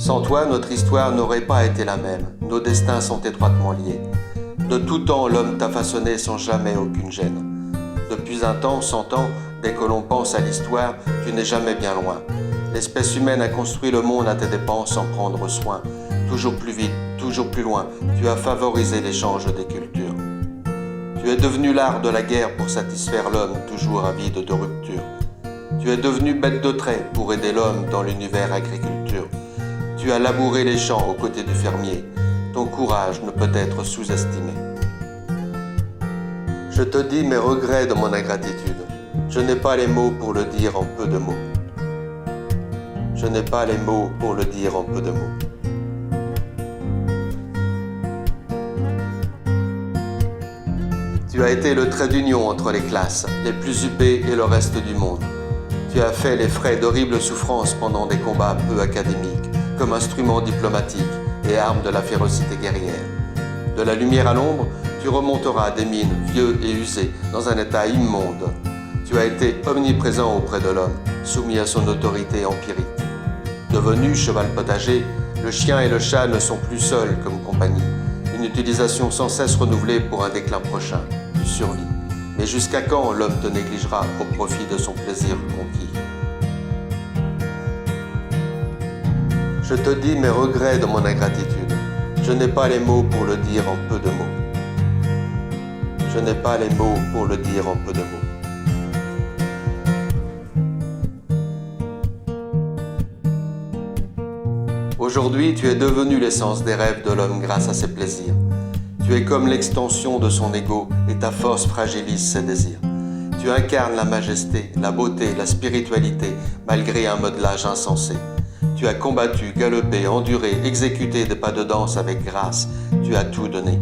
Sans toi, notre histoire n'aurait pas été la même. Nos destins sont étroitement liés. De tout temps, l'homme t'a façonné sans jamais aucune gêne. Depuis un temps, 100 ans, dès que l'on pense à l'histoire, tu n'es jamais bien loin. L'espèce humaine a construit le monde à tes dépens sans prendre soin. Toujours plus vite, toujours plus loin, tu as favorisé l'échange des cultures. Tu es devenu l'art de la guerre pour satisfaire l'homme toujours avide de rupture. Tu es devenu bête de trait pour aider l'homme dans l'univers agriculture. Tu as labouré les champs aux côtés du fermier. Ton courage ne peut être sous-estimé. Je te dis mes regrets de mon ingratitude. Je n'ai pas les mots pour le dire en peu de mots. Je n'ai pas les mots pour le dire en peu de mots. Tu as été le trait d'union entre les classes, les plus huppées et le reste du monde. Tu as fait les frais d'horribles souffrances pendant des combats peu académiques, comme instrument diplomatique et arme de la férocité guerrière. De la lumière à l'ombre, tu remonteras des mines vieux et usées dans un état immonde. Tu as été omniprésent auprès de l'homme, soumis à son autorité empirique. Devenu cheval potager, le chien et le chat ne sont plus seuls comme compagnie. Une utilisation sans cesse renouvelée pour un déclin prochain. Tu survis. Mais jusqu'à quand l'homme te négligera au profit de son plaisir conquis? Je te dis mes regrets de mon ingratitude. Je n'ai pas les mots pour le dire en peu de mots. Je n'ai pas les mots pour le dire en peu de mots. Aujourd'hui, tu es devenu l'essence des rêves de l'homme grâce à ses plaisirs. Tu es comme l'extension de son ego et ta force fragilise ses désirs. Tu incarnes la majesté, la beauté, la spiritualité, malgré un modelage insensé. Tu as combattu, galopé, enduré, exécuté des pas de danse avec grâce. Tu as tout donné.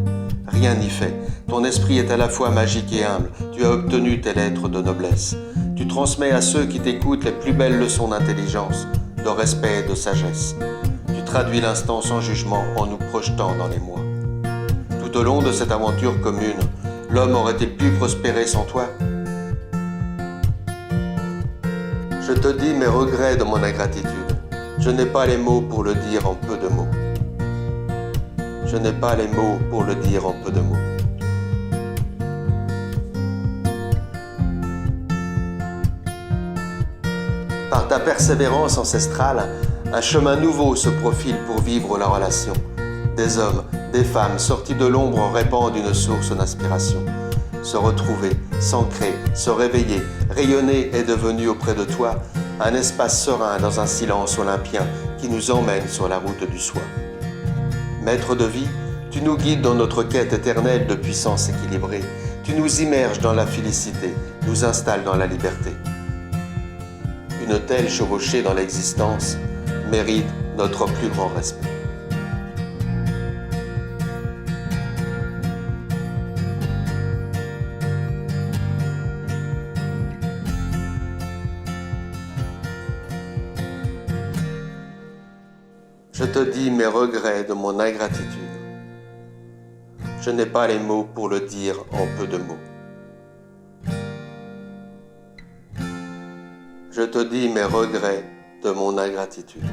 Rien n'y fait. Ton esprit est à la fois magique et humble. Tu as obtenu tes lettres de noblesse. Tu transmets à ceux qui t'écoutent les plus belles leçons d'intelligence, de respect et de sagesse. Tu traduis l'instant sans jugement en nous projetant dans les mois. Tout au long de cette aventure commune, l'homme aurait-il pu prospérer sans toi? Je te dis mes regrets de mon ingratitude. Je n'ai pas les mots pour le dire en peu de mots. Je n'ai pas les mots pour le dire en peu de mots. Par ta persévérance ancestrale, un chemin nouveau se profile pour vivre la relation. Des hommes, des femmes sortis de l'ombre répandent une source d'inspiration. Se retrouver, s'ancrer, se réveiller, rayonner est devenu auprès de toi un espace serein dans un silence olympien qui nous emmène sur la route du soi. Maître de vie, tu nous guides dans notre quête éternelle de puissance équilibrée. Tu nous immerges dans la félicité, nous installes dans la liberté. Une telle chevauchée dans l'existence mérite notre plus grand respect. Je te dis mes regrets de mon ingratitude. Je n'ai pas les mots pour le dire en peu de mots. Je te dis mes regrets de mon ingratitude.